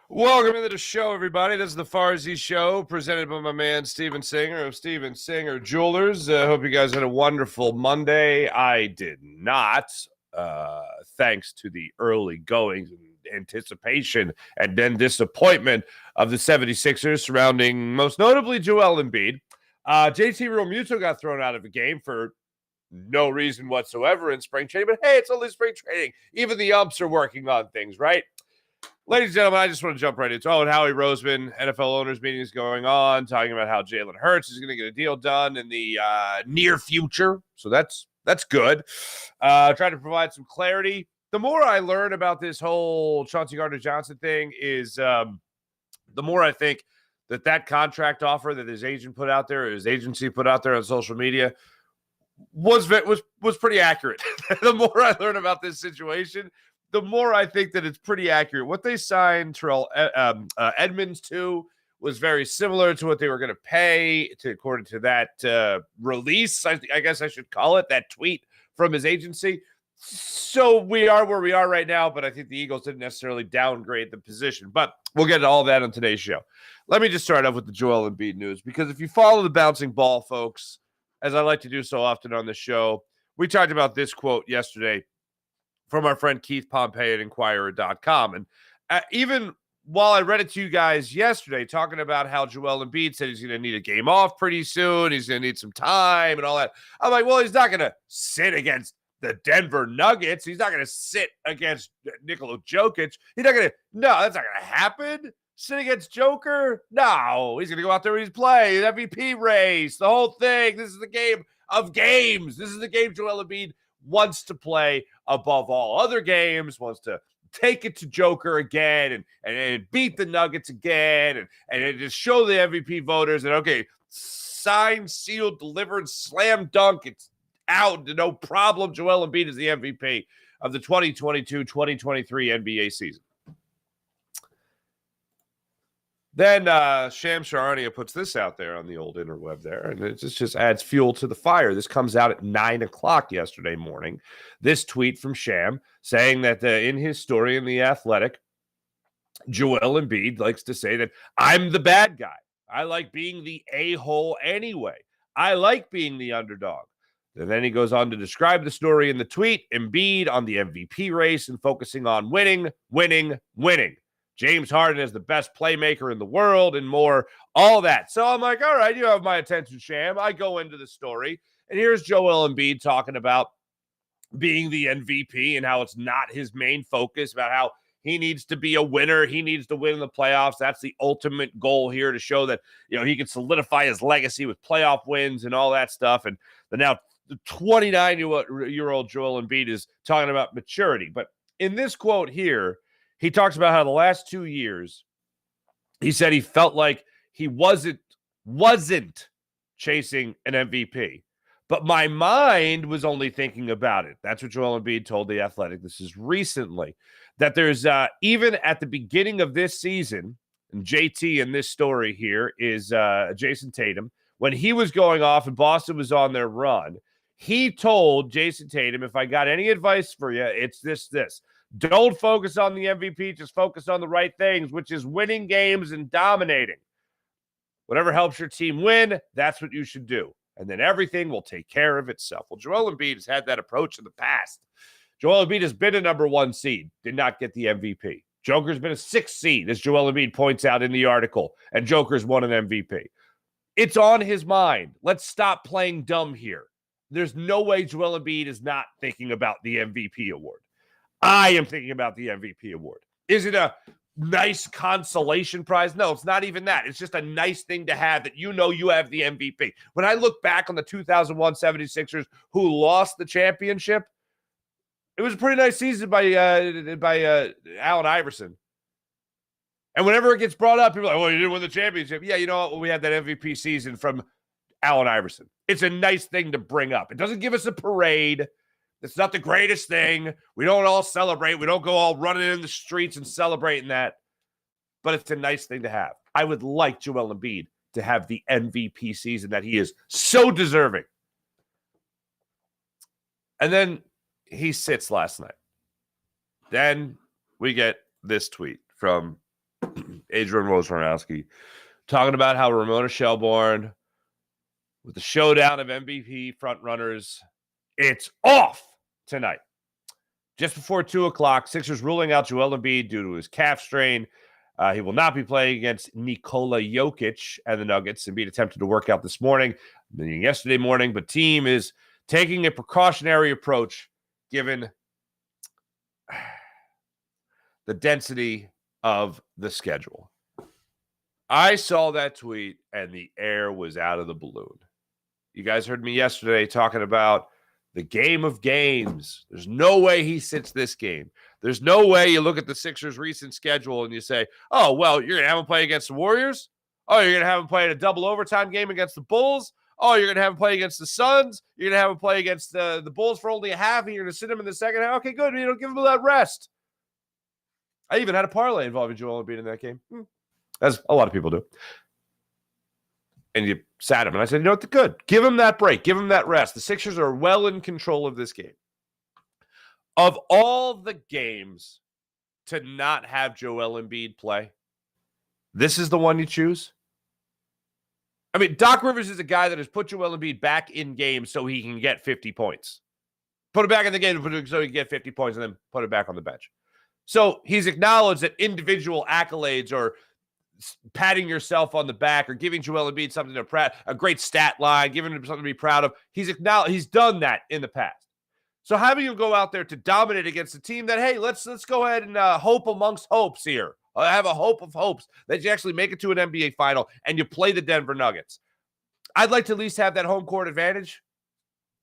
Welcome to the show, everybody. This is the Farzy Show, presented by my man Steven Singer of Steven Singer Jewelers. I hope you guys had a wonderful Monday. I did not, thanks to the early goings and anticipation and then disappointment of the 76ers surrounding most notably Joel Embiid. JT Realmuto got thrown out of the game for no reason whatsoever in spring training, but hey, it's only spring training. Even the umps are working on things, right? Ladies and gentlemen, I just want to jump right into it. And Howie Roseman, NFL owners meeting is going on, talking about how Jalen Hurts is going to get a deal done in the near future. So that's good. Trying to provide some clarity. The more I learn about this whole Chauncey Johnson thing is the more I think that contract offer that his agent put out there, his agency put out there on social media was pretty accurate. The more I learn about this situation, the more I think that it's pretty accurate. What they signed Terrell Edmonds to was very similar to what they were going to pay, according to that release, I guess I should call it, that tweet from his agency. So we are where we are right now, but I think the Eagles didn't necessarily downgrade the position. But we'll get to all that on today's show. Let me just start off with the Joel Embiid news, because if you follow the bouncing ball, folks, as I like to do so often on the show, we talked about this quote yesterday from our friend Keith Pompey at Inquirer.com. And even while I read it to you guys yesterday, talking about how Joel Embiid said he's going to need a game off pretty soon, he's going to need some time and all that, I'm like, well, he's not going to sit against the Denver Nuggets. He's not going to sit against Nikola Jokic. No, that's not going to happen. Sit against Joker? No, he's going to go out there and he's play, the MVP race, the whole thing. This is the game of games. This is the game Joel Embiid wants to play above all other games, wants to take it to Joker again and beat the Nuggets again and just show the MVP voters that, okay, signed, sealed, delivered, slam dunk, it's out, no problem. Joel Embiid is the MVP of the 2022-2023 NBA season. Then Sham Charania puts this out there on the old interweb there, and it just adds fuel to the fire. This comes out at 9 o'clock yesterday morning. This tweet from Sham saying that in his story in The Athletic, Joel Embiid likes to say that I'm the bad guy. I like being the a-hole anyway. I like being the underdog. And then he goes on to describe the story in the tweet, Embiid on the MVP race and focusing on winning. James Harden is the best playmaker in the world and more, all that. So I'm like, all right, you have my attention, Sham. I go into the story, and here's Joel Embiid talking about being the MVP and how it's not his main focus, about how he needs to be a winner. He needs to win in the playoffs. That's the ultimate goal here, to show that, you know, he can solidify his legacy with playoff wins and all that stuff. And the 29-year-old Joel Embiid is talking about maturity. But in this quote here, he talks about how the last 2 years, he said he felt like he wasn't chasing an MVP. But my mind was only thinking about it. That's what Joel Embiid told The Athletic. This is recently. That there's, even at the beginning of this season, and JT in this story here is Jason Tatum, when he was going off and Boston was on their run, he told Jason Tatum, if I got any advice for you, it's this. Don't focus on the MVP, just focus on the right things, which is winning games and dominating. Whatever helps your team win, that's what you should do. And then everything will take care of itself. Well, Joel Embiid has had that approach in the past. Joel Embiid has been a number 1 seed, did not get the MVP. Joker's been a 6th seed, as Joel Embiid points out in the article, and Joker's won an MVP. It's on his mind. Let's stop playing dumb here. There's no way Joel Embiid is not thinking about the MVP award. I am thinking about the MVP award. Is it a nice consolation prize? No, it's not even that. It's just a nice thing to have, that you know you have the MVP. When I look back on the 2001 76ers who lost the championship, it was a pretty nice season by Allen Iverson. And whenever it gets brought up, people are like, well, you didn't win the championship. Yeah, you know what? Well, we had that MVP season from Allen Iverson. It's a nice thing to bring up. It doesn't give us a parade. It's not the greatest thing. We don't all celebrate. We don't go all running in the streets and celebrating that. But it's a nice thing to have. I would like Joel Embiid to have the MVP season that he is so deserving. And then he sits last night. Then we get this tweet from Adrian Wojnarowski, talking about how Ramona Shelbourne, with the showdown of MVP frontrunners, it's off tonight. Just before 2 o'clock, Sixers ruling out Joel Embiid due to his calf strain. He will not be playing against Nikola Jokic and the Nuggets. Embiid attempted to work out this morning, yesterday morning, but team is taking a precautionary approach given the density of the schedule. I saw that tweet and the air was out of the balloon. You guys heard me yesterday talking about the game of games. There's no way he sits this game. There's no way you look at the Sixers' recent schedule and you say, oh, well, you're going to have him play against the Warriors? Oh, you're going to have him play in a double overtime game against the Bulls? Oh, you're going to have him play against the Suns? You're going to have him play against the Bulls for only a half, and you're going to sit him in the second half? Okay, good. You don't give him that rest. I even had a parlay involving Joel Embiid in that game, as a lot of people do. And you sat him, and I said, you know what, good. Give him that break. Give him that rest. The Sixers are well in control of this game. Of all the games to not have Joel Embiid play, this is the one you choose? I mean, Doc Rivers is a guy that has put Joel Embiid back in games so he can get 50 points. Put him back in the game so he can get 50 points and then put him back on the bench. So he's acknowledged that individual accolades or patting yourself on the back or giving Joel Embiid something to a great stat line, giving him something to be proud of. He's done that in the past. So having him go out there to dominate against a team that, hey, let's go ahead and hope amongst hopes here. I have a hope of hopes that you actually make it to an NBA final and you play the Denver Nuggets. I'd like to at least have that home court advantage,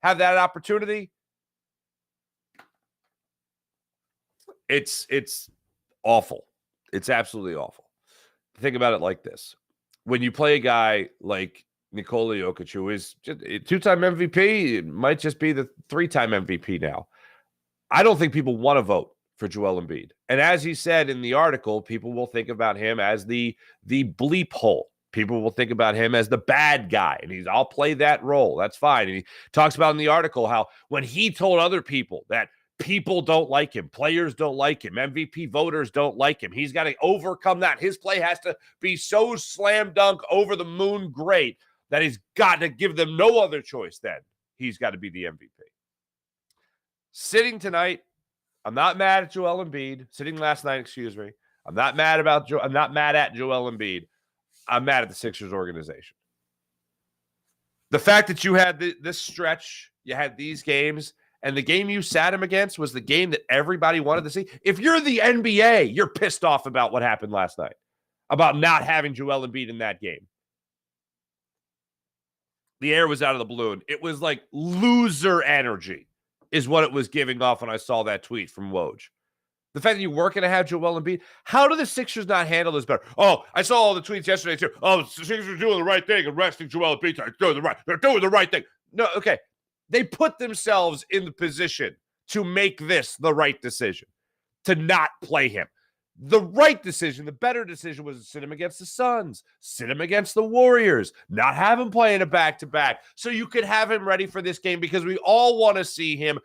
have that opportunity. It's awful. It's absolutely awful. Think about it like this. When you play a guy like Nikola Jokic, who is just a two-time MVP, it might just be the three-time MVP now. I don't think people want to vote for Joel Embiid. And as he said in the article, people will think about him as the bleep hole. People will think about him as the bad guy. And I'll play that role. That's fine. And he talks about in the article how when he told other people that people don't like him, players don't like him, MVP voters don't like him, he's got to overcome that. His play has to be so slam dunk over the moon great that he's got to give them no other choice then. He's got to be the MVP. Sitting tonight, I'm not mad at Joel Embiid. Sitting last night, excuse me. I'm not mad at Joel Embiid. I'm mad at the Sixers organization. The fact that you had this stretch, you had these games, and the game you sat him against was the game that everybody wanted to see. If you're the NBA, you're pissed off about what happened last night, about not having Joel Embiid in that game. The air was out of the balloon. It was like loser energy is what it was giving off when I saw that tweet from Woj. The fact that you weren't going to have Joel Embiid, how do the Sixers not handle this better? Oh, I saw all the tweets yesterday too. Oh, the Sixers are doing the right thing and resting Joel Embiid. They're doing the right thing. No, okay. They put themselves in the position to make this the right decision, to not play him. The right decision, the better decision was to sit him against the Suns, sit him against the Warriors, not have him playing a back-to-back so you could have him ready for this game because we all want to see him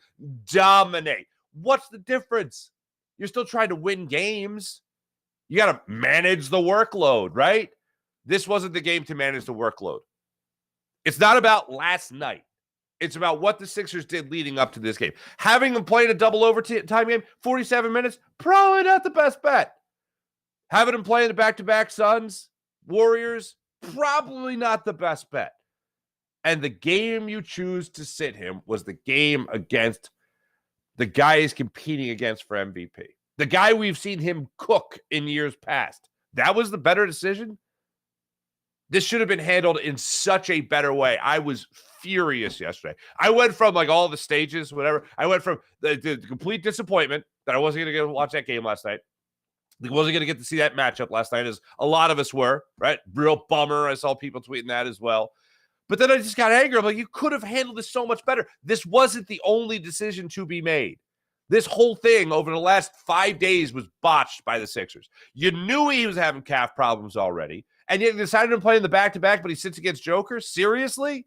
dominate. What's the difference? You're still trying to win games. You got to manage the workload, right? This wasn't the game to manage the workload. It's not about last night. It's about what the Sixers did leading up to this game. Having them playing a double overtime game, 47 minutes, probably not the best bet. Having them playing the back-to-back Suns, Warriors, probably not the best bet. And the game you choose to sit him was the game against the guy he's competing against for MVP. The guy we've seen him cook in years past. That was the better decision? This should have been handled in such a better way. I was furious yesterday. I went from like all the stages, whatever. I went from the complete disappointment that I wasn't going to get to watch that game last night. I wasn't going to get to see that matchup last night, as a lot of us were, right? Real bummer. I saw people tweeting that as well. But then I just got angry. I'm like, you could have handled this so much better. This wasn't the only decision to be made. This whole thing over the last 5 days was botched by the Sixers. You knew he was having calf problems already, and yet you decided to play in the back-to-back, but he sits against Joker? Seriously?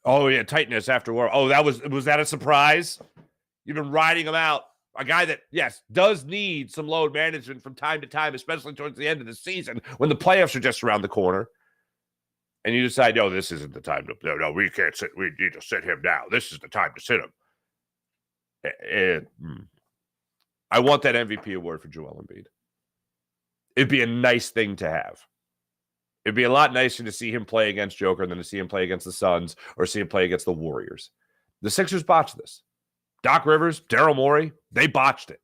Oh, yeah, tightness after war. Oh, was that a surprise? You've been riding him out. A guy that, yes, does need some load management from time to time, especially towards the end of the season when the playoffs are just around the corner. And you decide, no, this isn't the time to, no, we can't sit. We need to sit him now. This is the time to sit him. I want that MVP award for Joel Embiid. It'd be a nice thing to have. It'd be a lot nicer to see him play against Joker than to see him play against the Suns or see him play against the Warriors. The Sixers botched this. Doc Rivers, Daryl Morey, they botched it.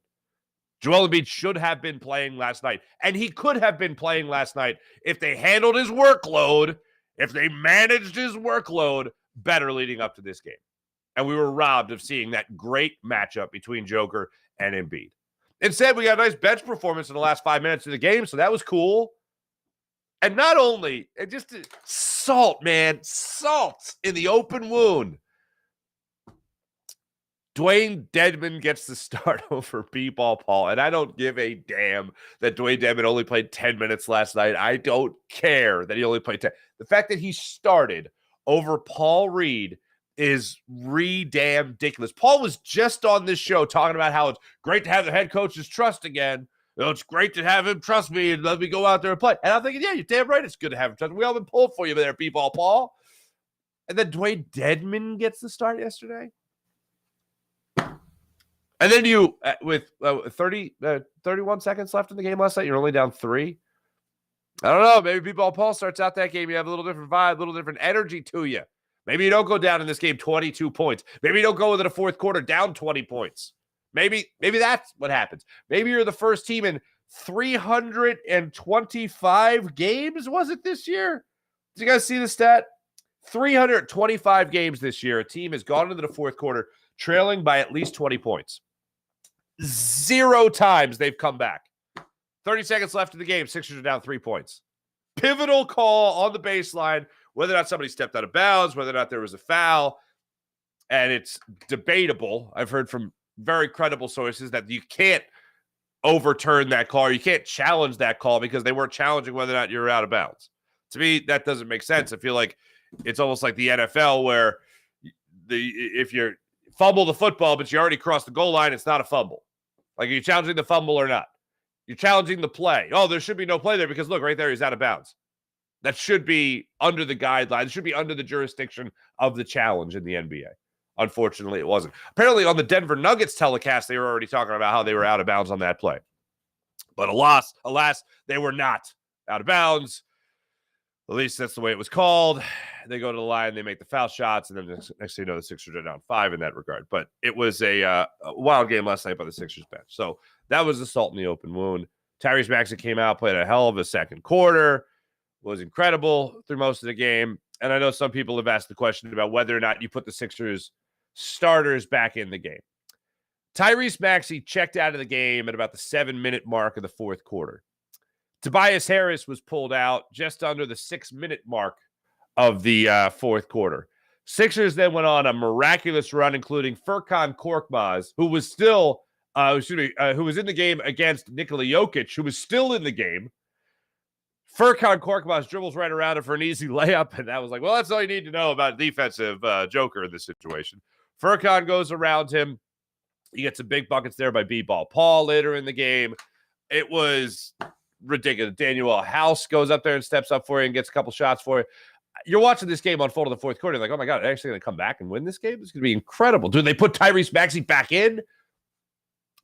Joel Embiid should have been playing last night, and he could have been playing last night if they handled his workload, if they managed his workload better leading up to this game. And we were robbed of seeing that great matchup between Joker and Embiid. Instead, we got a nice bench performance in the last 5 minutes of the game, so that was cool. And not only, it just salt, man, salt in the open wound. Dwayne Dedmon gets the start over B-Ball Paul, and I don't give a damn that Dwayne Dedmon only played 10 minutes last night. I don't care that he only played 10. The fact that he started over Paul Reed is damn ridiculous. Paul was just on this show talking about how it's great to have the head coach's trust again. You know, it's great to have him trust me and let me go out there and play. And I'm thinking, yeah, you're damn right. It's good to have him trust. We all been pulling for you there, B-Ball Paul. And then Dwayne Dedmon gets the start yesterday. And then you, with 31 seconds left in the game last night, you're only down 3. I don't know. Maybe B-Ball Paul starts out that game. You have a little different vibe, a little different energy to you. Maybe you don't go down in this game 22 points. Maybe you don't go into the fourth quarter down 20 points. Maybe that's what happens. Maybe you're the first team in 325 games, was it this year? Did you guys see the stat? 325 games this year. A team has gone into the fourth quarter trailing by at least 20 points. 0 times they've come back. 30 seconds left in the game. Sixers are down 3 points. Pivotal call on the baseline, whether or not somebody stepped out of bounds, whether or not there was a foul. And it's debatable. I've heard from very credible sources that you can't overturn that call. You can't challenge that call because they weren't challenging whether or not you're out of bounds. To me, that doesn't make sense. I feel like it's almost like the NFL where if you fumble the football, but you already crossed the goal line, it's not a fumble. Like, are you challenging the fumble or not? You're challenging the play. Oh, there should be no play there because, look, right there, he's out of bounds. That should be under the guidelines. It should be under the jurisdiction of the challenge in the NBA. Unfortunately, it wasn't. Apparently, on the Denver Nuggets telecast, they were already talking about how they were out of bounds on that play. But alas, they were not out of bounds. At least that's the way it was called. They go to the line, they make the foul shots, and then next thing you know, the Sixers are down 5 in that regard. But it was a wild game last night by the Sixers bench. So that was the salt in the open wound. Tyrese Maxey came out, played a hell of a second quarter, was incredible through most of the game. And I know some people have asked the question about whether or not you put the Sixers starters back in the game. Tyrese Maxey checked out of the game at about the 7-minute mark of the fourth quarter. Tobias Harris was pulled out just under the 6-minute mark of the fourth quarter. Sixers then went on a miraculous run, including Furkan Korkmaz, who was still, who was in the game against Nikola Jokic, who was still in the game. Furkan Korkmaz dribbles right around him for an easy layup, and that was like, well, that's all you need to know about defensive Joker in this situation. Furkan goes around him. He gets some big buckets there by B-Ball Paul later in the game. It was ridiculous. Daniel House goes up there and steps up for you and gets a couple shots for you. You're watching this game unfold in the fourth quarter. You're like, oh, my God, are they actually going to come back and win this game? It's going to be incredible. Do they put Tyrese Maxey back in?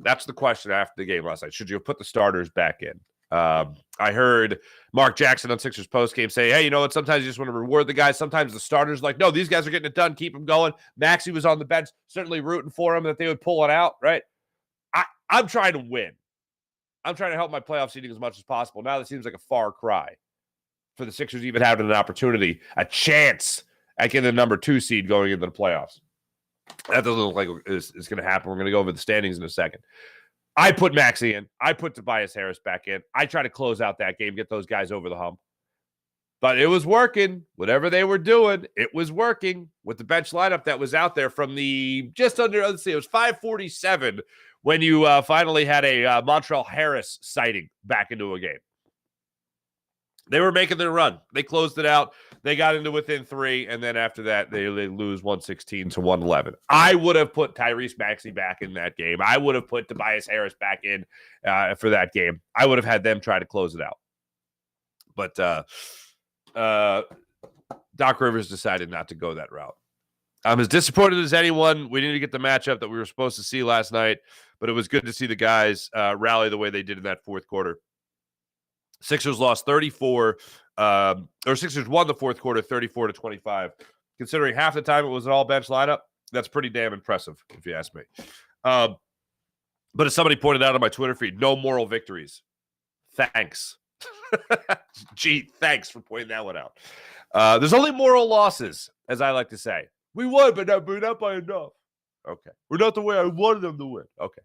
That's the question after the game last night. Should you have put the starters back in? I heard Mark Jackson on Sixers postgame say, hey, you know what? Sometimes you just want to reward the guys. Sometimes the starters like, no, these guys are getting it done. Keep them going. Maxey was on the bench, certainly rooting for him that they would pull it out, right? I'm trying to win. I'm trying to help my playoff seeding as much as possible. Now that seems like a far cry for the Sixers even having an opportunity, a chance at getting the number 2 seed going into the playoffs. That doesn't look like it's going to happen. We're going to go over the standings in a second. I put Maxey in. I put Tobias Harris back in. I try to close out that game, get those guys over the hump. But it was working. Whatever they were doing, it was working with the bench lineup that was out there from the just under, let's see, it was 5:47 when you finally had a Montreal Harris sighting back into a game. They were making their run. They closed it out. They got into within 3, and then after that, they lose 116 to 111. I would have put Tyrese Maxey back in that game. I would have put Tobias Harris back in for that game. I would have had them try to close it out. But Doc Rivers decided not to go that route. I'm as disappointed as anyone. We didn't get the matchup that we were supposed to see last night, but it was good to see the guys rally the way they did in that fourth quarter. Sixers lost 34, or Sixers won the fourth quarter 34 to 25. Considering half the time it was an all-bench lineup, that's pretty damn impressive, if you ask me. But as somebody pointed out on my Twitter feed, no moral victories. Thanks. Gee, thanks for pointing that one out. There's only moral losses, as I like to say. We won, but not by enough. Okay. We're not the way I wanted them to win. Okay.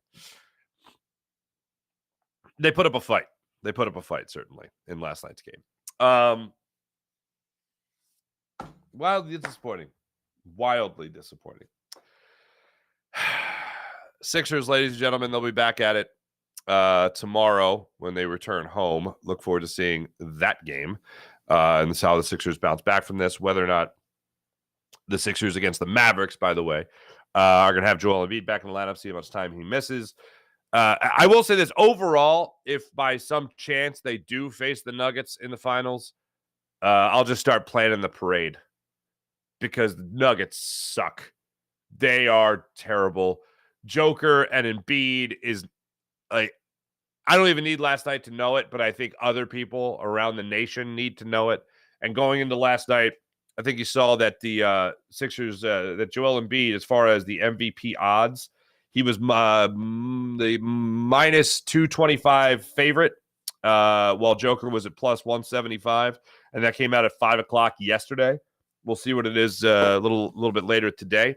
They put up a fight. They put up a fight, certainly, in last night's game. Wildly disappointing. Wildly disappointing. Sixers, ladies and gentlemen, they'll be back at it tomorrow when they return home. Look forward to seeing that game and how the Sixers bounce back from this. Whether or not the Sixers against the Mavericks, by the way, are going to have Joel Embiid back in the lineup, see how much time he misses. I will say this, overall, if by some chance they do face the Nuggets in the finals, I'll just start planning the parade because the Nuggets suck. They are terrible. Joker and Embiid is like, I don't even need last night to know it, but I think other people around the nation need to know it. And going into last night, I think you saw that the Sixers, that Joel Embiid, as far as the MVP odds, he was the minus 225 favorite, while Joker was at plus 175, and that came out at 5 o'clock yesterday. We'll see what it is a little bit later today.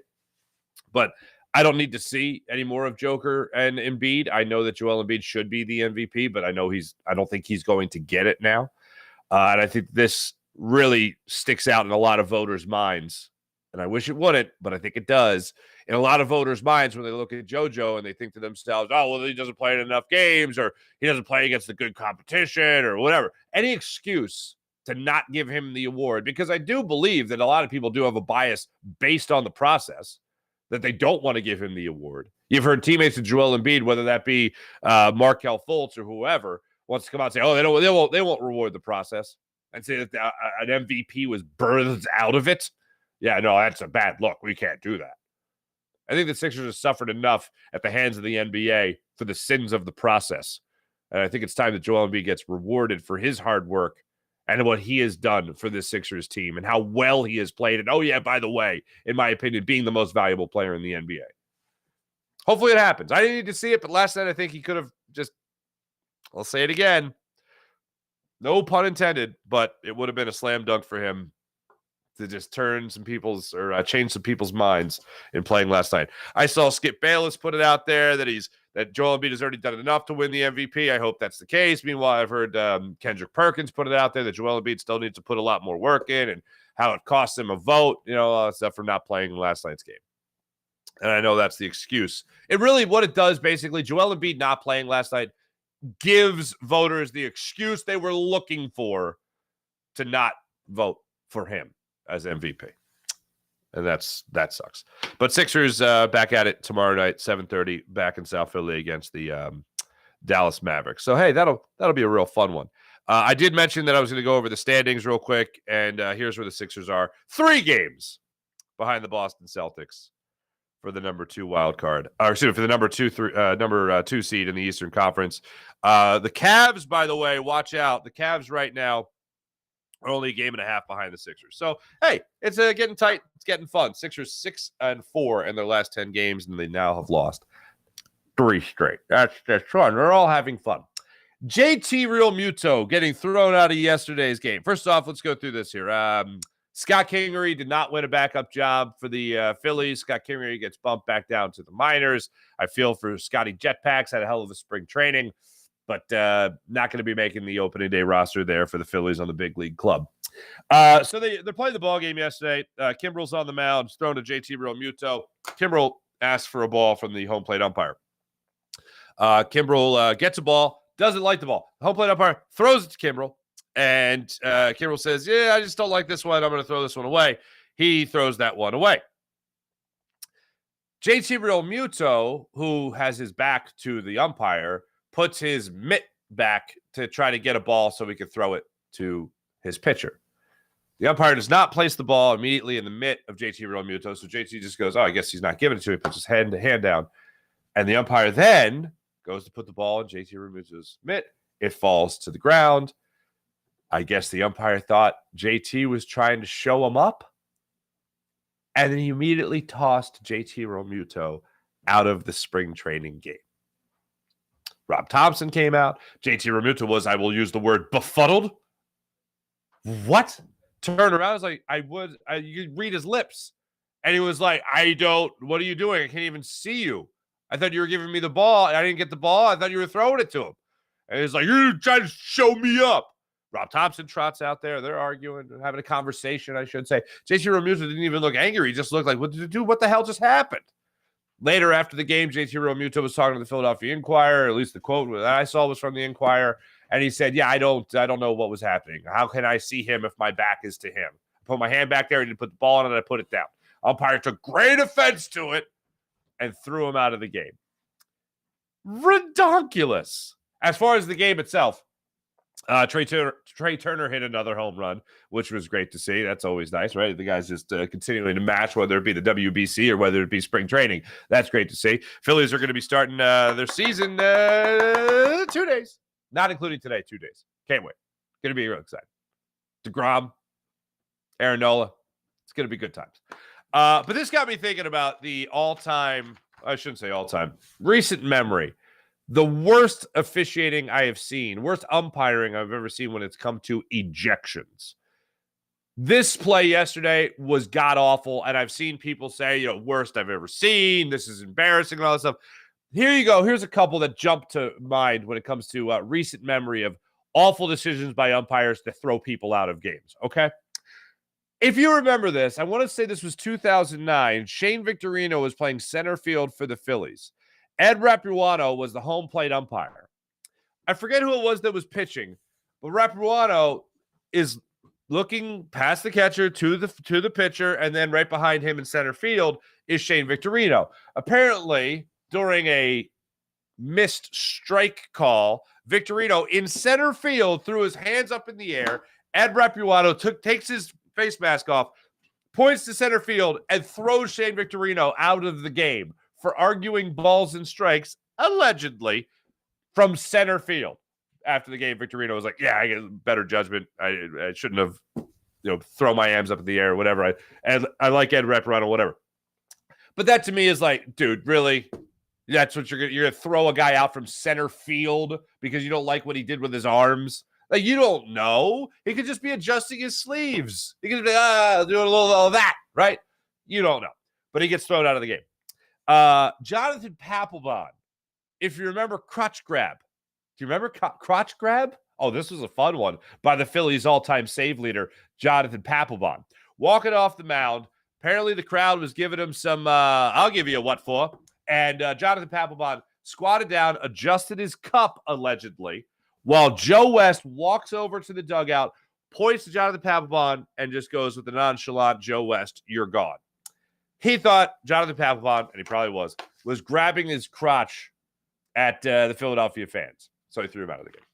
But I don't need to see any more of Joker and Embiid. I know that Joel Embiid should be the MVP, but I don't think he's going to get it now. And I think this really sticks out in a lot of voters' minds. And I wish it wouldn't, but I think it does. In a lot of voters' minds when they look at JoJo and they think to themselves, oh, well, he doesn't play in enough games, or he doesn't play against the good competition, or whatever. Any excuse to not give him the award, because I do believe that a lot of people do have a bias based on the process, that they don't want to give him the award. You've heard teammates of Joel Embiid, whether that be Markelle Fultz or whoever, wants to come out and say, oh, they won't reward the process, and say that an MVP was birthed out of it. Yeah, no, that's a bad look. We can't do that. I think the Sixers have suffered enough at the hands of the NBA for the sins of the process. And I think it's time that Joel Embiid gets rewarded for his hard work and what he has done for this Sixers team and how well he has played. And, oh, yeah, by the way, in my opinion, being the most valuable player in the NBA. Hopefully it happens. I didn't need to see it, but last night I think he could have just, I'll say it again, no pun intended, but it would have been a slam dunk for him to just turn some people's or change some people's minds in playing last night. I saw Skip Bayless put it out there that Joel Embiid has already done enough to win the MVP. I hope that's the case. Meanwhile, I've heard Kendrick Perkins put it out there that Joel Embiid still needs to put a lot more work in and how it costs him a vote, all that stuff for not playing in last night's game. And I know that's the excuse. It really, what it does, basically, Joel Embiid not playing last night gives voters the excuse they were looking for to not vote for him as MVP. And that sucks. But Sixers back at it tomorrow night, 7:30, back in South Philly against the Dallas Mavericks. So, hey, that'll be a real fun one. I did mention that I was going to go over the standings real quick, and here's where the Sixers are. 3 games behind the Boston Celtics for the number 2 wild card. For the number 2 seed in the Eastern Conference. The Cavs, by the way, watch out. The Cavs right now are only a game and a half behind the Sixers. So, hey, it's getting tight. It's getting fun. Sixers 6-4 in their last 10 games, and they now have lost 3 straight. That's fun. They're all having fun. JT Realmuto getting thrown out of yesterday's game. First off, let's go through this here. Scott Kingery did not win a backup job for the Phillies. Scott Kingery gets bumped back down to the minors. I feel for Scotty Jetpacks, had a hell of a spring training, but not going to be making the opening day roster there for the Phillies on the big league club. So they're playing the ball game yesterday. Kimbrel's on the mound, thrown to JT Realmuto. Kimbrel asked for a ball from the home plate umpire. Kimbrel gets a ball, doesn't like the ball. The home plate umpire throws it to Kimbrel, And Kimbrel says, yeah, I just don't like this one. I'm going to throw this one away. He throws that one away. JT Realmuto, who has his back to the umpire, puts his mitt back to try to get a ball so he can throw it to his pitcher. The umpire does not place the ball immediately in the mitt of JT Realmuto, so JT just goes, oh, I guess he's not giving it to him. He puts his hand down. And the umpire then goes to put the ball in JT Realmuto's mitt. It falls to the ground. I guess the umpire thought JT was trying to show him up. And then he immediately tossed JT Realmuto out of the spring training game. Rob Thompson came out. JT Realmuto was, I will use the word, befuddled. What? Turned around. I was like, you could read his lips. And he was like, what are you doing? I can't even see you. I thought you were giving me the ball. And I didn't get the ball. I thought you were throwing it to him. And he's like, you're trying to show me up. Rob Thompson trots out there. They're arguing, having a conversation, I should say. JT Realmuto didn't even look angry. He just looked like, what the hell just happened? Later, after the game, JT Realmuto was talking to the Philadelphia Inquirer. At least the quote that I saw was from the Inquirer. And he said, yeah, I don't know what was happening. How can I see him if my back is to him? I put my hand back there. He didn't put the ball on it. I put it down. Umpire took great offense to it and threw him out of the game. Redonkulous. As far as the game itself, Trey Turner hit another home run, which was great to see. That's always nice, right? The guy's just continuing to match, whether it be the WBC or whether it be spring training. That's great to see. Phillies are going to be starting their season 2 days, not including today, 2 days. Can't wait. Going to be real exciting. DeGrom, Aaron Nola. It's going to be good times. But this got me thinking about the all-time, I shouldn't say all-time, recent memory. The worst officiating I have seen, worst umpiring I've ever seen when it's come to ejections. This play yesterday was god-awful, and I've seen people say, worst I've ever seen, this is embarrassing, and all that stuff. Here you go. Here's a couple that jump to mind when it comes to recent memory of awful decisions by umpires to throw people out of games, okay? If you remember this, I want to say this was 2009. Shane Victorino was playing center field for the Phillies. Ed Rapuano was the home plate umpire. I forget who it was that was pitching, but Rapuano is looking past the catcher to the pitcher, and then right behind him in center field is Shane Victorino. Apparently, during a missed strike call, Victorino in center field threw his hands up in the air. Ed Rapuano takes his face mask off, points to center field, and throws Shane Victorino out of the game for arguing balls and strikes, allegedly, from center field. After the game, Victorino was like, yeah, I get better judgment. I shouldn't have, throw my arms up in the air or whatever. I like Ed Rapuano, whatever. But that to me is like, dude, really? That's what you're going to throw a guy out from center field because you don't like what he did with his arms? Like, you don't know. He could just be adjusting his sleeves. He could be doing a little of that, right? You don't know. But he gets thrown out of the game. Jonathan Papelbon, if you remember crotch grab. Do you remember crotch grab? Oh, this was a fun one by the Phillies all-time save leader, Jonathan Papelbon. Walking off the mound, apparently the crowd was giving him some, I'll give you a what for. And Jonathan Papelbon squatted down, adjusted his cup, allegedly, while Joe West walks over to the dugout, points to Jonathan Papelbon, and just goes with the nonchalant Joe West, you're gone. He thought Jonathan Papelbon, and he probably was grabbing his crotch at the Philadelphia fans. So he threw him out of the game.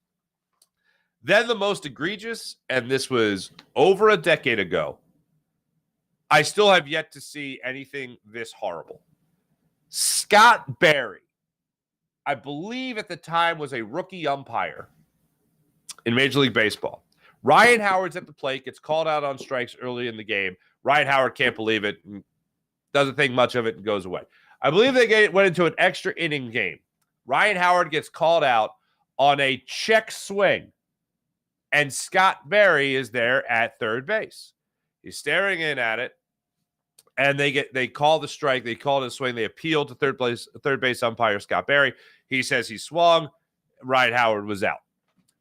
Then the most egregious, and this was over a decade ago, I still have yet to see anything this horrible. Scott Barry, I believe at the time was a rookie umpire in Major League Baseball. Ryan Howard's at the plate, gets called out on strikes early in the game. Ryan Howard can't believe it, doesn't think much of it, and goes away. I believe they went into an extra inning game. Ryan Howard gets called out on a check swing, and Scott Barry is there at third base. He's staring in at it, and they call the strike. They call it a swing. They appeal to third base umpire Scott Barry. He says he swung. Ryan Howard was out.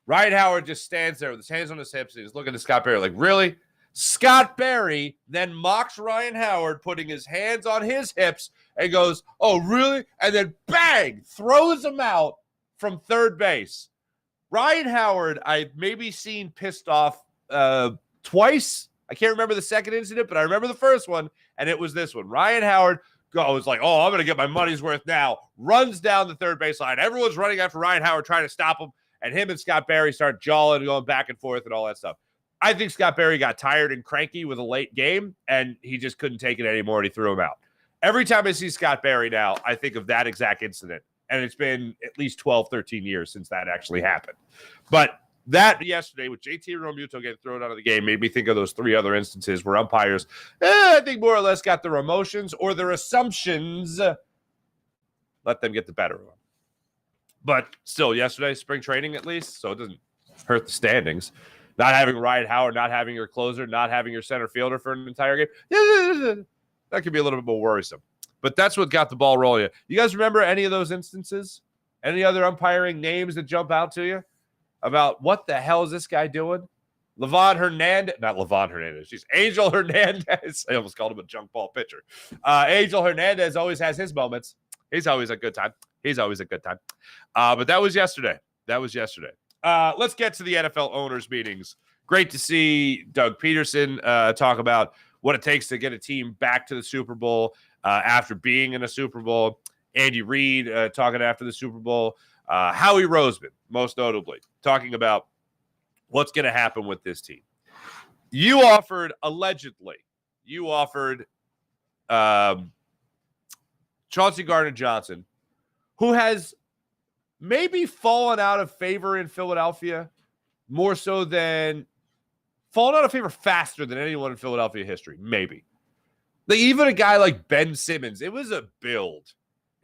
Ryan Howard just stands there with his hands on his hips, and he's looking at Scott Barry like, really? Scott Barry then mocks Ryan Howard, putting his hands on his hips, and goes, oh, really? And then, bang, throws him out from third base. Ryan Howard, I've maybe seen pissed off twice. I can't remember the second incident, but I remember the first one, and it was this one. Ryan Howard goes like, oh, I'm going to get my money's worth now. Runs down the third baseline. Everyone's running after Ryan Howard trying to stop him, and him and Scott Barry start jawing and going back and forth and all that stuff. I think Scott Barry got tired and cranky with a late game, and he just couldn't take it anymore, and he threw him out. Every time I see Scott Barry now, I think of that exact incident, and it's been at least 12, 13 years since that actually happened. But that yesterday with JT and Realmuto getting thrown out of the game made me think of those three other instances where umpires, I think more or less got their emotions or their assumptions, let them get the better of them. But still, yesterday, spring training at least, so it doesn't hurt the standings. Not having Ryan Howard, not having your closer, not having your center fielder for an entire game, that could be a little bit more worrisome. But that's what got the ball rolling. You guys remember any of those instances? Any other umpiring names that jump out to you about what the hell is this guy doing? Angel Hernandez. I almost called him a junk ball pitcher. Angel Hernandez always has his moments. He's always a good time. But that was yesterday. Let's get to the NFL owners' meetings. Great to see Doug Peterson talk about what it takes to get a team back to the Super Bowl after being in a Super Bowl. Andy Reid talking after the Super Bowl. Howie Roseman, most notably, talking about what's going to happen with this team. Allegedly, you offered Chauncey Johnson, who has maybe fallen out of favor in Philadelphia more so than fallen out of favor faster than anyone in Philadelphia history. Maybe. Like even a guy like Ben Simmons, it was a build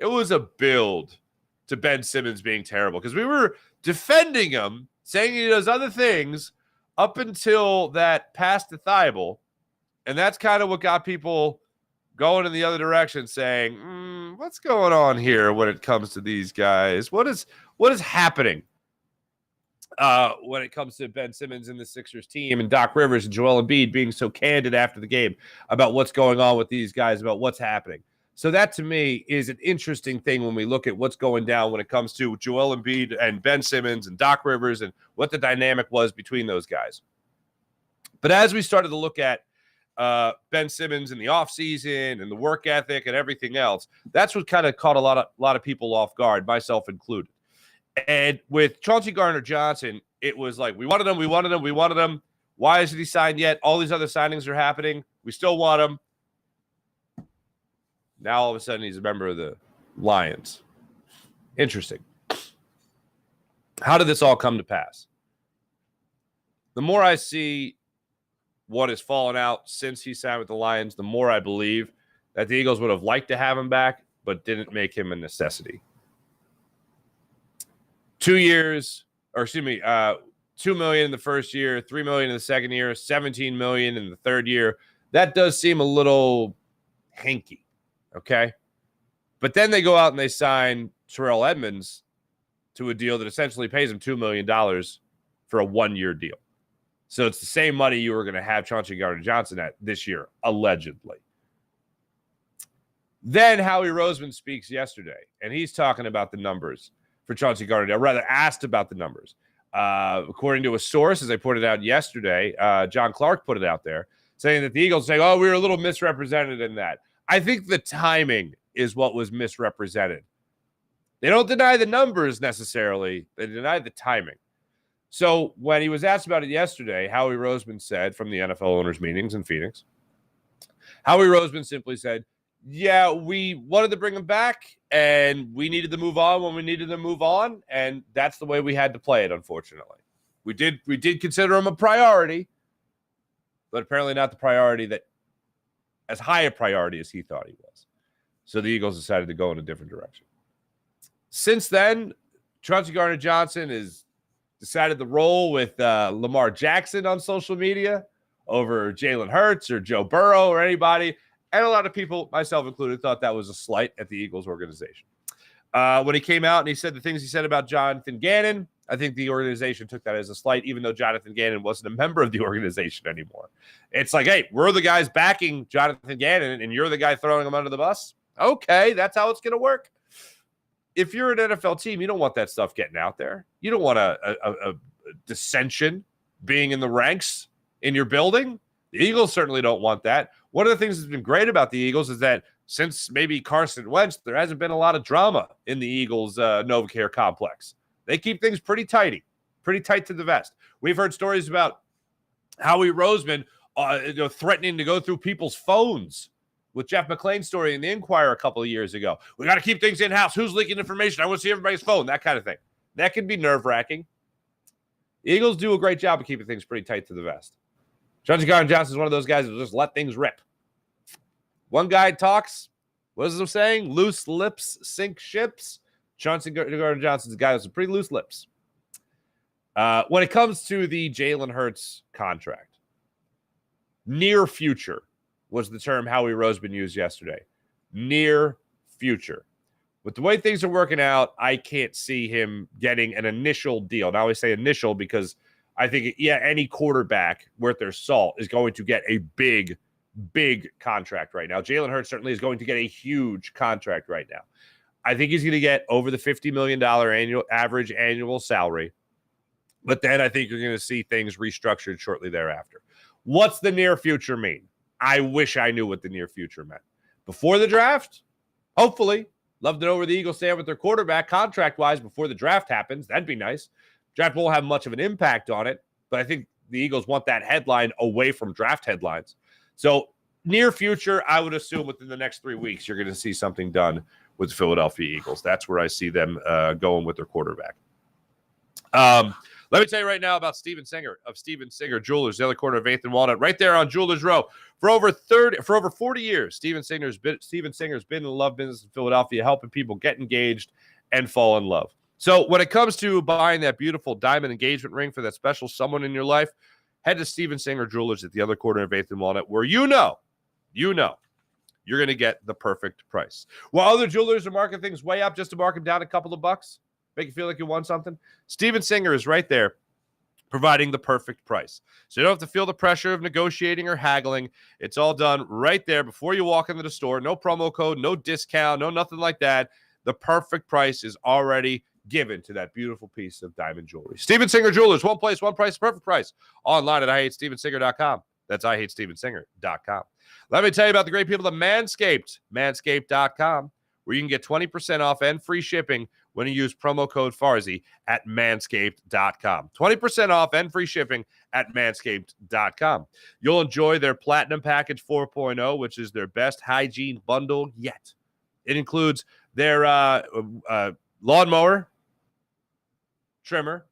to Ben Simmons being terrible because we were defending him, saying he does other things up until that pass to Thibault. And that's kind of what got people going in the other direction, saying, what's going on here when it comes to these guys? What is happening when it comes to Ben Simmons and the Sixers team and Doc Rivers and Joel Embiid being so candid after the game about what's going on with these guys, about what's happening? So that, to me, is an interesting thing when we look at what's going down when it comes to Joel Embiid and Ben Simmons and Doc Rivers and what the dynamic was between those guys. But as we started to look at Ben Simmons in the offseason and the work ethic and everything else, that's what kind of caught a lot of people off guard, myself included. And with Chauncey Johnson, it was like, we wanted him. Why isn't he signed yet? All these other signings are happening. We still want him. Now, all of a sudden, he's a member of the Lions. Interesting. How did this all come to pass? The more I see what has fallen out since he signed with the Lions, the more I believe that the Eagles would have liked to have him back, but didn't make him a necessity. 2 years, or excuse me, $2 million in the first year, $3 million in the second year, $17 million in the third year. That does seem a little hanky. Okay. But then they go out and they sign Terrell Edmonds to a deal that essentially pays him $2 million for a 1-year deal. So it's the same money you were going to have Chauncey Johnson at this year, allegedly. Then Howie Roseman speaks yesterday, and he's talking about the numbers for Chauncey Gardner, rather asked about the numbers. According to a source, as I put it out yesterday, John Clark put it out there, saying that the Eagles saying, we were a little misrepresented in that. I think the timing is what was misrepresented. They don't deny the numbers necessarily. They deny the timing. So when he was asked about it yesterday, Howie Roseman said from the NFL owners' meetings in Phoenix, Howie Roseman simply said, yeah, we wanted to bring him back, and we needed to move on when we needed to move on, and that's the way we had to play it, unfortunately. We did consider him a priority, but apparently not the priority that as high a priority as he thought he was. So the Eagles decided to go in a different direction. Since then, Chauncey Johnson has decided to roll with Lamar Jackson on social media over Jalen Hurts or Joe Burrow or anybody. And a lot of people, myself included, thought that was a slight at the Eagles organization. When he came out and he said the things he said about Jonathan Gannon, I think the organization took that as a slight, even though Jonathan Gannon wasn't a member of the organization anymore. It's like, hey, we're the guys backing Jonathan Gannon, and you're the guy throwing him under the bus? Okay, that's how it's going to work. if you're an NFL team, you don't want that stuff getting out there. You don't want a dissension being in the ranks in your building. The Eagles certainly don't want that. One of the things that's been great about the Eagles is that since maybe Carson Wentz, there hasn't been a lot of drama in the Eagles NovaCare complex. They keep things pretty tight to the vest. We've heard stories about Howie Roseman threatening to go through people's phones with Jeff McClain's story in the Inquirer a couple of years ago. We got to keep things in-house. Who's leaking information? I want to see everybody's phone, that kind of thing. That can be nerve-wracking. Eagles do a great job of keeping things pretty tight to the vest. Chauncey Johnson is one of those guys who just let things rip. One guy talks, what is it saying? Loose lips sink ships. Chauncey Johnson's a guy with some pretty loose lips. When it comes to the Jalen Hurts contract, near future was the term Howie Roseman used yesterday. Near future. With the way things are working out, I can't see him getting an initial deal. Now I say initial because I think, any quarterback worth their salt is going to get a big contract right now. Jalen Hurts certainly is going to get a huge contract right now. I think he's going to get over the $50 million average annual salary. But then I think you're going to see things restructured shortly thereafter. What's the near future mean? I wish I knew what the near future meant. Before the draft, hopefully. Love to know where the Eagles stand with their quarterback contract-wise before the draft happens. That'd be nice. Draft won't have much of an impact on it, but I think the Eagles want that headline away from draft headlines. So near future, I would assume within the next 3 weeks, you're going to see something done with the Philadelphia Eagles. That's where I see them going with their quarterback. Let me tell you right now about Steven Singer of Steven Singer Jewelers, the other corner of 8th and Walnut, right there on Jewelers Row. For over 40 years, Steven Singer's been in the love business in Philadelphia, helping people get engaged and fall in love. So when it comes to buying that beautiful diamond engagement ring for that special someone in your life, head to Steven Singer Jewelers at the other corner of 8th and Walnut, where you know you're going to get the perfect price. While other jewelers are marking things way up just to mark them down a couple of bucks, make you feel like you won something, Steven Singer is right there providing the perfect price. So you don't have to feel the pressure of negotiating or haggling. It's all done right there before you walk into the store. No promo code, no discount, no nothing like that. The perfect price is already given to that beautiful piece of diamond jewelry. Steven Singer Jewelers, one place, one price, perfect price. Online at IHateStevenSinger.com. That's IHateStevenSinger.com. Let me tell you about the great people at Manscaped, Manscaped.com, where you can get 20% off and free shipping when you use promo code Farzy at Manscaped.com. 20% off and free shipping at Manscaped.com. You'll enjoy their Platinum Package 4.0, which is their best hygiene bundle yet. It includes their lawnmower trimmer,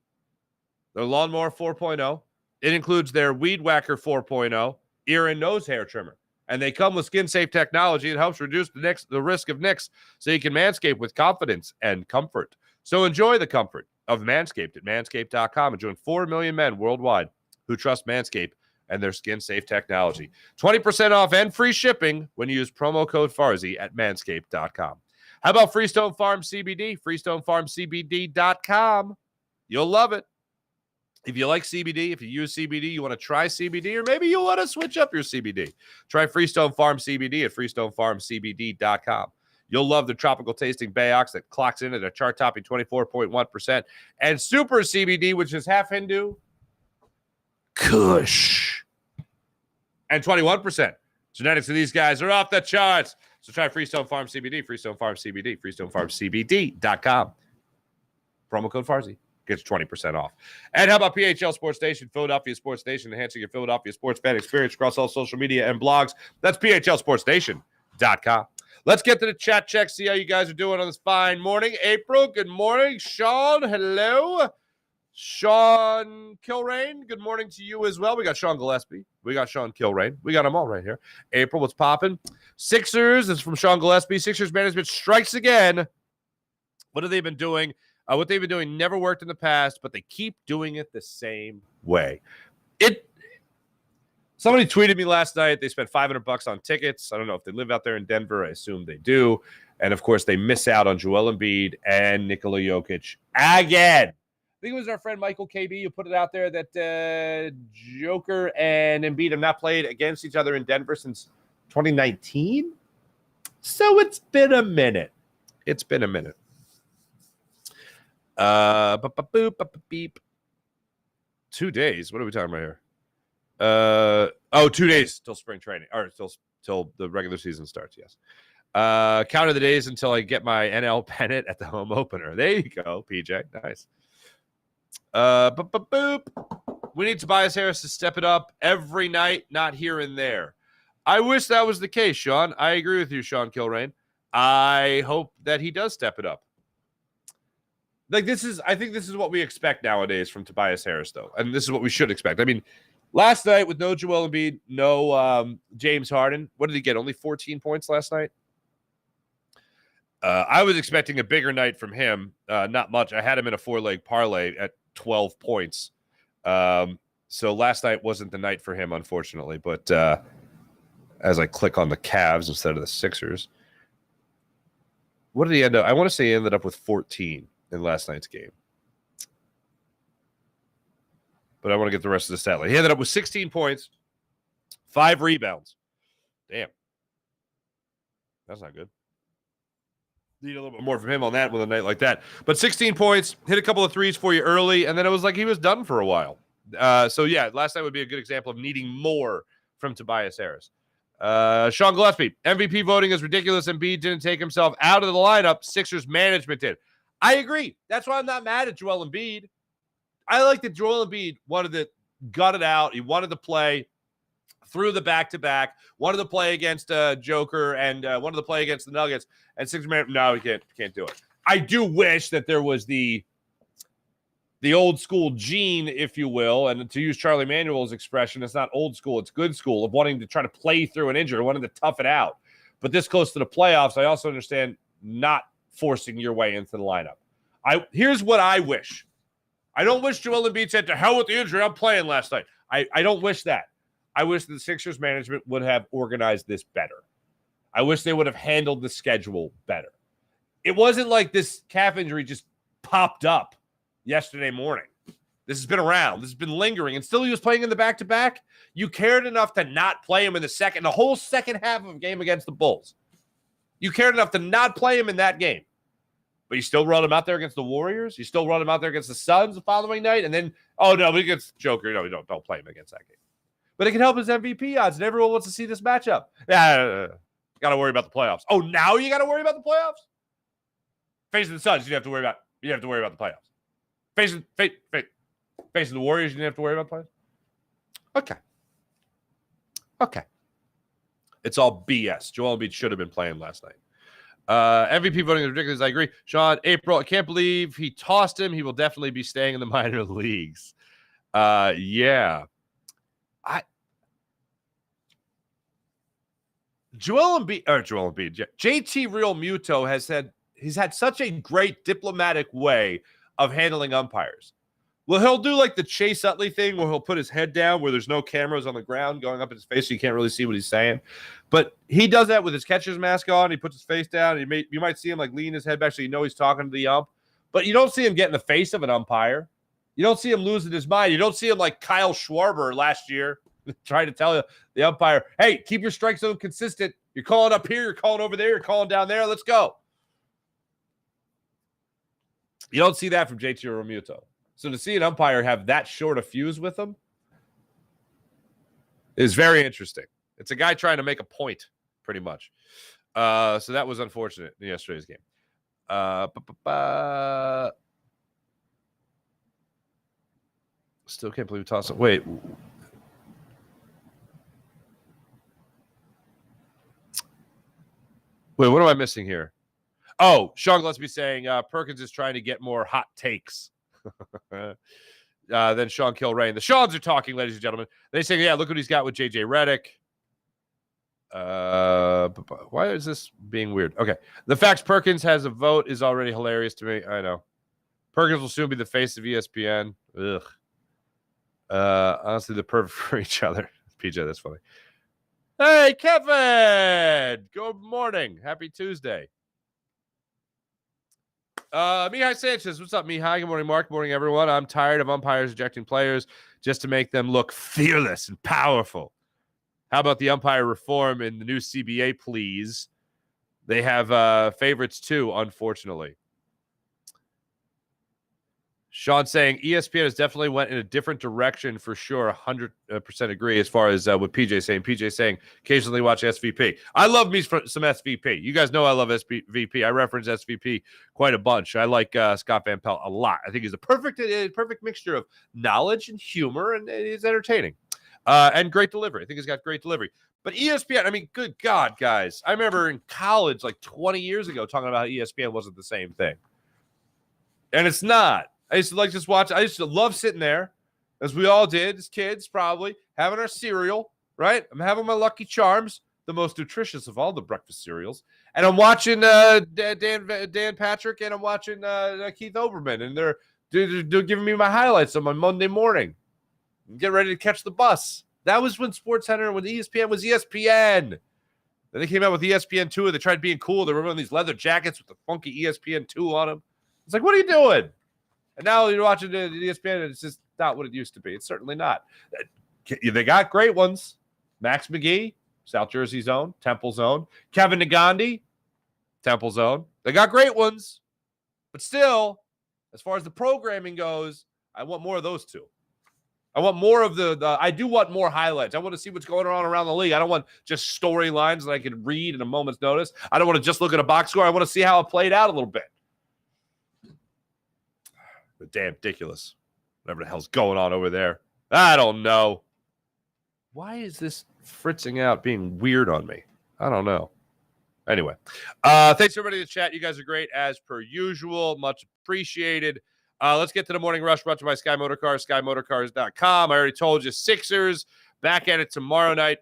their lawnmower 4.0. It includes their Weed Whacker 4.0 ear and nose hair trimmer. And they come with skin-safe technology that helps reduce the risk of nicks so you can manscape with confidence and comfort. So enjoy the comfort of Manscaped at Manscaped.com and join 4 million men worldwide who trust Manscaped and their skin-safe technology. 20% off and free shipping when you use promo code Farzy at Manscaped.com. How about Freestone Farm CBD? FreestoneFarmCBD.com. You'll love it. If you like CBD, if you use CBD, you want to try CBD, or maybe you want to switch up your CBD, try Freestone Farm CBD at FreestoneFarmCBD.com. You'll love the tropical tasting Bayox that clocks in at a chart-topping 24.1%, and Super CBD, which is half Hindu, Kush, and 21%. Genetics of these guys are off the charts. So try Freestone Farm CBD, Freestone Farm CBD, FreestoneFarmCBD.com. Promo code Farzy. Gets 20% off. And how about PHL Sports Station, Philadelphia Sports Station, enhancing your Philadelphia sports fan experience across all social media and blogs. That's PHLSportsStation.com. Let's get to the chat check, see how you guys are doing on this fine morning. April, good morning. Sean, hello. Sean Kilrain, good morning to you as well. We got Sean Gillespie. We got Sean Kilrain. We got them all right here. April, what's popping? Sixers, this is from Sean Gillespie. Sixers management strikes again. What have they been doing? What they've been doing never worked in the past, but they keep doing it the same way. Somebody tweeted me last night. They spent $500 on tickets. I don't know if they live out there in Denver. I assume they do. And, of course, they miss out on Joel Embiid and Nikola Jokic again. I think it was our friend Michael KB who put it out there that Joker and Embiid have not played against each other in Denver since 2019. So it's been a minute. Beep. 2 days. What are we talking about here? 2 days till spring training, or till the regular season starts. Yes. Counted the days until I get my NL pennant at the home opener. There you go, PJ. Nice. We need Tobias Harris to step it up every night, not here and there. I wish that was the case, Sean. I agree with you, Sean Kilrain. I hope that he does step it up. I think this is what we expect nowadays from Tobias Harris, though, and this is what we should expect. I mean, last night with no Joel Embiid, no James Harden, what did he get? Only 14 points last night. I was expecting a bigger night from him. Not much. I had him in a 4-leg parlay at 12 points. So last night wasn't the night for him, unfortunately. But as I click on the Cavs instead of the Sixers, what did he end up? I want to say he ended up with 14 in last night's game. But I want to get the rest of the stat line. He ended up with 16 points, 5 rebounds. Damn. That's not good. Need a little bit more from him on that with a night like that. But 16 points, hit a couple of threes for you early, and then it was like he was done for a while. So, yeah, last night would be a good example of needing more from Tobias Harris. Sean Gillespie, MVP voting is ridiculous. Embiid didn't take himself out of the lineup. Sixers management did. I agree. That's why I'm not mad at Joel Embiid. I like that Joel Embiid wanted to gut it out. He wanted to play through the back-to-back, wanted to play against Joker, and wanted to play against the Nuggets. And Sixers man, no, he can't do it. I do wish that there was the old school gene, if you will, and to use Charlie Manuel's expression, it's not old school, it's good school, of wanting to try to play through an injury, wanting to tough it out. But this close to the playoffs, I also understand not forcing your way into the lineup. Here's what I wish. I don't wish Joel Embiid said, to hell with the injury, I'm playing last night. I don't wish that. I wish the Sixers management would have organized this better. I wish they would have handled the schedule better. It wasn't like this calf injury just popped up yesterday morning. This has been around. This has been lingering. And still he was playing in the back-to-back. You cared enough to not play him in the whole second half of a game against the Bulls. You cared enough to not play him in that game. But you still run him out there against the Warriors. You still run him out there against the Suns the following night. And then, against Joker. No, we don't play him against that game. But it can help his MVP odds, and everyone wants to see this matchup. Got to worry about the playoffs. Oh, now you got to worry about the playoffs? Facing the Suns, you didn't have to worry about. You didn't have to worry about the playoffs. Facing the Warriors, you didn't have to worry about the playoffs. Okay. It's all BS. Joel Embiid should have been playing last night. MVP voting is ridiculous. I agree. Sean, April, I can't believe he tossed him. He will definitely be staying in the minor leagues. Yeah. Joel Embiid, JT Realmuto he's had such a great diplomatic way of handling umpires. Well, he'll do like the Chase Utley thing where he'll put his head down where there's no cameras on the ground going up in his face so you can't really see what he's saying. But he does that with his catcher's mask on. He puts his face down. You might see him like lean his head back so you know he's talking to the ump. But you don't see him get in the face of an umpire. You don't see him losing his mind. You don't see him like Kyle Schwarber last year trying to tell the umpire, hey, keep your strike zone consistent. You're calling up here. You're calling over there. You're calling down there. Let's go. You don't see that from JT Realmuto. So to see an umpire have that short a fuse with him is very interesting. It's a guy trying to make a point, pretty much. So that was unfortunate in yesterday's game. Still can't believe we tossed it. Wait. What am I missing here? Oh, Sean Gillespie saying Perkins is trying to get more hot takes. Then Sean Kilrain. The Seans are talking, ladies and gentlemen. They say, yeah, look what he's got with JJ Redick. Why is this being weird? Okay. The fact Perkins has a vote is already hilarious to me. I know. Perkins will soon be the face of ESPN. Ugh. Honestly, they're perfect for each other. PJ, that's funny. Hey, Kevin. Good morning. Happy Tuesday. Mihai Sanchez. What's up, Mihai? Good morning, Mark. Good morning, everyone. I'm tired of umpires ejecting players just to make them look fearless and powerful. How about the umpire reform in the new CBA, please? They have favorites too, unfortunately. Sean saying ESPN has definitely went in a different direction for sure. 100% agree as far as what PJ saying. PJ saying occasionally watch SVP. I love me some SVP. You guys know I love SVP. I reference SVP quite a bunch. I like Scott Van Pelt a lot. I think he's a perfect mixture of knowledge and humor, and he's entertaining and great delivery. I think he's got great delivery. But ESPN, I mean, good God, guys. I remember in college like 20 years ago talking about how ESPN wasn't the same thing. And it's not. I used to just watch. I used to love sitting there, as we all did as kids, probably having our cereal. Right, I'm having my Lucky Charms, the most nutritious of all the breakfast cereals, and I'm watching Dan Patrick, and I'm watching Keith Olbermann, and they're giving me my highlights on my Monday morning. Get ready to catch the bus. That was when SportsCenter, when ESPN was ESPN. Then they came out with ESPN2, and they tried being cool. They were wearing these leather jackets with the funky ESPN2 on them. It's like, what are you doing? And now you're watching the ESPN, and it's just not what it used to be. It's certainly not. They got great ones. Max McGee, South Jersey Zone, Temple Zone. Kevin Nagandi, Temple Zone. They got great ones. But still, as far as the programming goes, I want more of those two. I want more of I do want more highlights. I want to see what's going on around the league. I don't want just storylines that I can read in a moment's notice. I don't want to just look at a box score. I want to see how it played out a little bit. But damn ridiculous. Whatever the hell's going on over there. I don't know. Why is this fritzing out being weird on me? I don't know. Anyway. Thanks everybody in the chat. You guys are great as per usual. Much appreciated. Let's get to the morning rush brought to you by Sky Motorcars, SkyMotorcars.com. I already told you, Sixers back at it tomorrow night,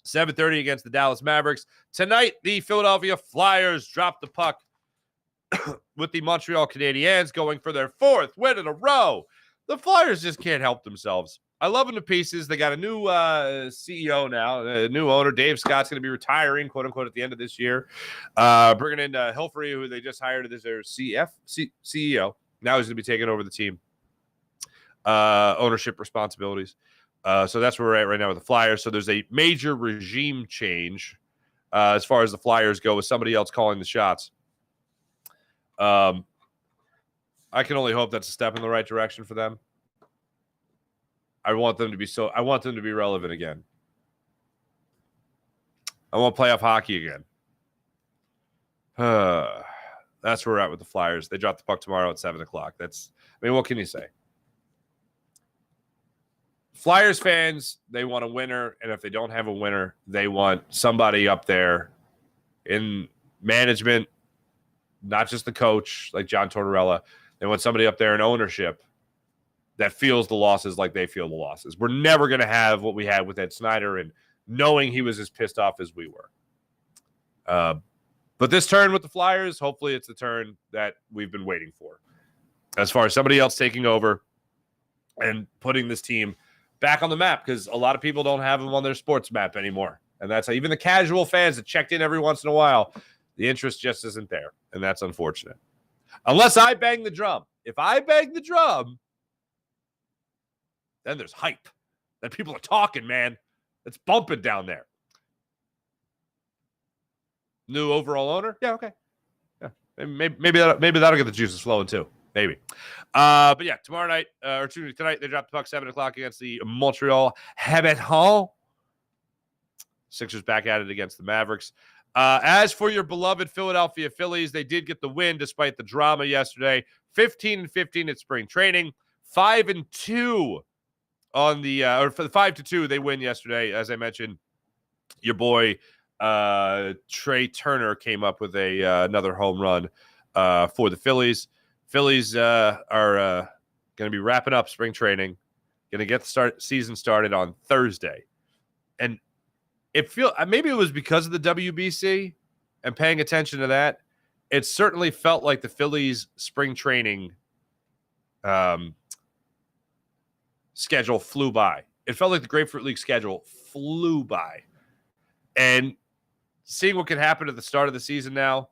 7:30 against the Dallas Mavericks. Tonight, the Philadelphia Flyers drop the puck with the Montreal Canadiens going for their fourth win in a row. The Flyers just can't help themselves. I love them to pieces. They got a new CEO now, a new owner. Dave Scott's going to be retiring, quote unquote, at the end of this year. Bringing in Hilfery, who they just hired as their CEO. Now he's going to be taking over the team ownership responsibilities. So that's where we're at right now with the Flyers. So there's a major regime change as far as the Flyers go, with somebody else calling the shots. I can only hope that's a step in the right direction for them. I want them to be relevant again. I want playoff hockey again. That's where we're at with the Flyers. They drop the puck tomorrow at 7:00. What can you say? Flyers fans, they want a winner, and if they don't have a winner, they want somebody up there in management, not just the coach like John Tortorella. They want somebody up there in ownership that feels the losses like they feel the losses. We're never going to have what we had with Ed Snyder, and knowing he was as pissed off as we were. But this turn with the Flyers, hopefully it's the turn that we've been waiting for. As far as somebody else taking over and putting this team back on the map, because a lot of people don't have them on their sports map anymore. And that's how even the casual fans that checked in every once in a while, the interest just isn't there. And that's unfortunate. Unless I bang the drum. If I bang the drum, then there's hype. Then people are talking, man. It's bumping down there. New overall owner? Yeah, okay. Yeah, maybe that'll get the juices flowing too. Maybe. But yeah, tomorrow night, or tonight, they drop the puck 7:00 against the Montreal Habitants. Sixers back at it against the Mavericks. As for your beloved Philadelphia Phillies, they did get the win despite the drama yesterday. 15-15 at spring training. 5-2 on the or for the 5-2 they win yesterday. As I mentioned, your boy Trey Turner came up with another home run for the Phillies. Phillies are going to be wrapping up spring training. Going to get the season started on Thursday, and maybe it was because of the WBC and paying attention to that. It certainly felt like the Phillies spring training schedule flew by. It felt like the Grapefruit League schedule flew by. And seeing what can happen at the start of the season now,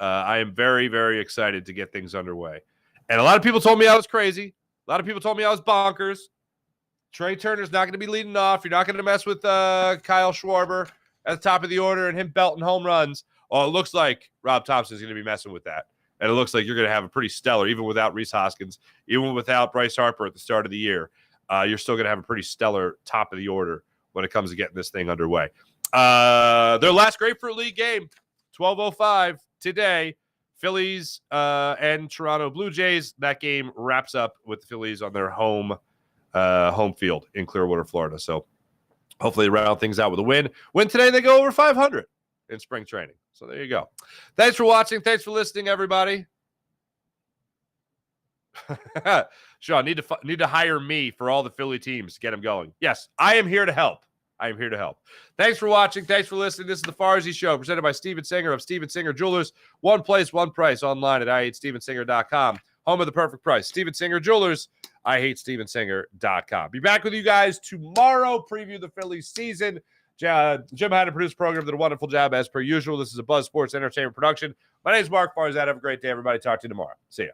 I am very, very excited to get things underway. And a lot of people told me I was crazy. A lot of people told me I was bonkers. Trey Turner's not going to be leading off. You're not going to mess with Kyle Schwarber at the top of the order and him belting home runs. Oh, it looks like Rob Thompson's going to be messing with that. And it looks like you're going to have a pretty stellar, even without Rhys Hoskins, even without Bryce Harper at the start of the year. You're still going to have a pretty stellar top of the order when it comes to getting this thing underway. Their last Grapefruit League game, 12:05 today. Phillies and Toronto Blue Jays. That game wraps up with the Phillies on their home field in Clearwater, Florida. So hopefully they round things out with a win. Win today, they go over 500 in spring training. So there you go. Thanks for watching. Thanks for listening, everybody. Sean, need to hire me for all the Philly teams to get them going. Yes, I am here to help. I am here to help. Thanks for watching. Thanks for listening. This is the Farzy Show, presented by Steven Singer of Steven Singer Jewelers. One place, one price, online at IHateStevenSinger.com. Home of the perfect price. Steven Singer Jewelers, IHateStevenSinger.com. Be back with you guys tomorrow. Preview the Phillies season. Jim had to produce a program, did a wonderful job as per usual. This is a Buzz Sports Entertainment production. My name is Mark Farzad. Have a great day, everybody. Talk to you tomorrow. See ya.